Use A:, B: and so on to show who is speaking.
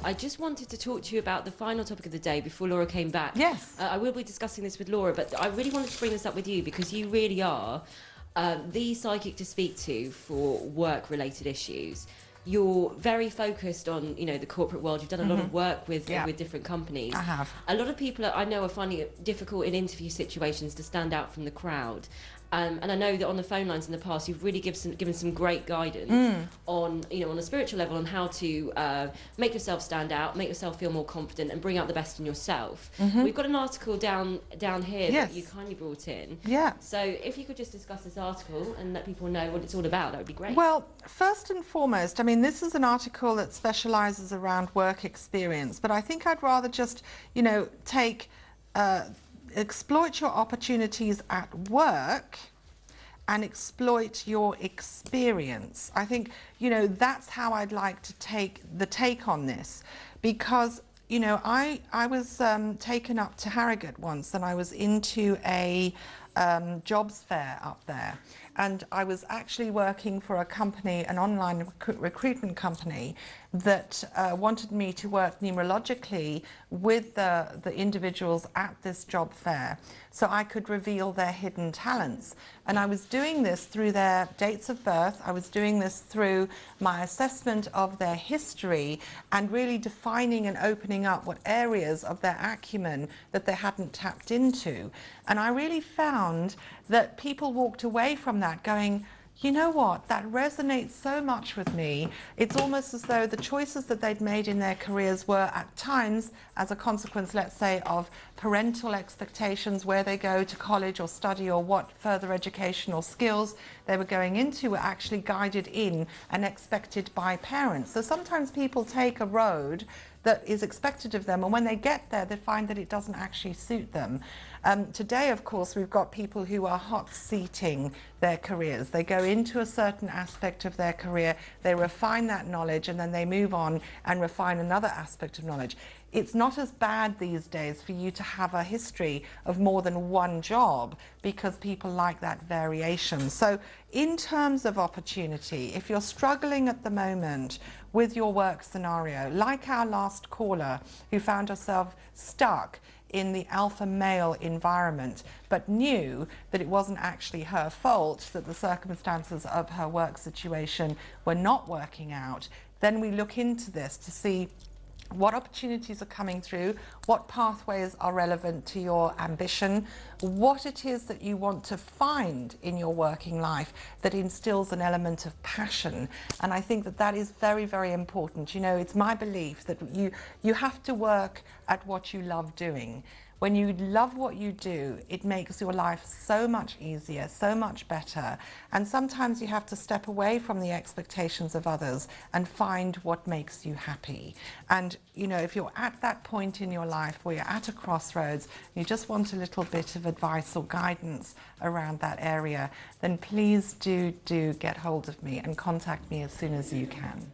A: I just wanted to talk to you about the final topic of the day before Laura came back.
B: Yes.
A: I will be discussing this with Laura, but I really wanted to bring this up with you because you really are the psychic to speak to for work-related issues. You're very focused on, the corporate world. You've done a lot of work with different companies.
B: I have.
A: A lot of people I know are finding it difficult in interview situations to stand out from the crowd. And I know that on the phone lines in the past, you've really given some great guidance on, on a spiritual level, on how to make yourself stand out, make yourself feel more confident, and bring out the best in yourself. We've got an article down here that you kindly brought in.
B: Yeah.
A: So if you could just discuss this article and let people know what it's all about, that would be great.
B: Well, first and foremost, I mean, this is an article that specialises around work experience, but I think I'd rather just, exploit your opportunities at work and exploit your experience. I think, that's how I'd like to take on this, because, I was taken up to Harrogate once, and I was into a jobs fair up there, and I was actually working for a company, an online recruitment company, that wanted me to work numerologically with the individuals at this job fair so I could reveal their hidden talents. And I was doing this through their dates of birth. I was doing this through my assessment of their history and really defining and opening up what areas of their acumen that they hadn't tapped into. And I really found that people walked away from that going, you know what, that resonates so much with me. It's almost as though the choices that they'd made in their careers were at times, as a consequence, let's say, of parental expectations, where they go to college or study or what further educational skills they were going into, were actually guided in and expected by parents. So sometimes people take a road that is expected of them, and when they get there, they find that it doesn't actually suit them. Today, of course, we've got people who are hot-seating their careers. They go into a certain aspect of their career, they refine that knowledge, and then they move on and refine another aspect of knowledge. It's not as bad these days for you to have a history of more than one job, because people like that variation. So in terms of opportunity, if you're struggling at the moment with your work scenario, like our last caller who found herself stuck in the alpha male environment, but knew that it wasn't actually her fault, that the circumstances of her work situation were not working out, then we look into this to see what opportunities are coming through, what pathways are relevant to your ambition, what it is that you want to find in your working life that instills an element of passion. And I think that that is very, very important. It's my belief that you have to work at what you love doing. When you love what you do, it makes your life so much easier, so much better. And sometimes you have to step away from the expectations of others and find what makes you happy. And, if you're at that point in your life where you're at a crossroads, you just want a little bit of advice or guidance around that area, then please do get hold of me and contact me as soon as you can.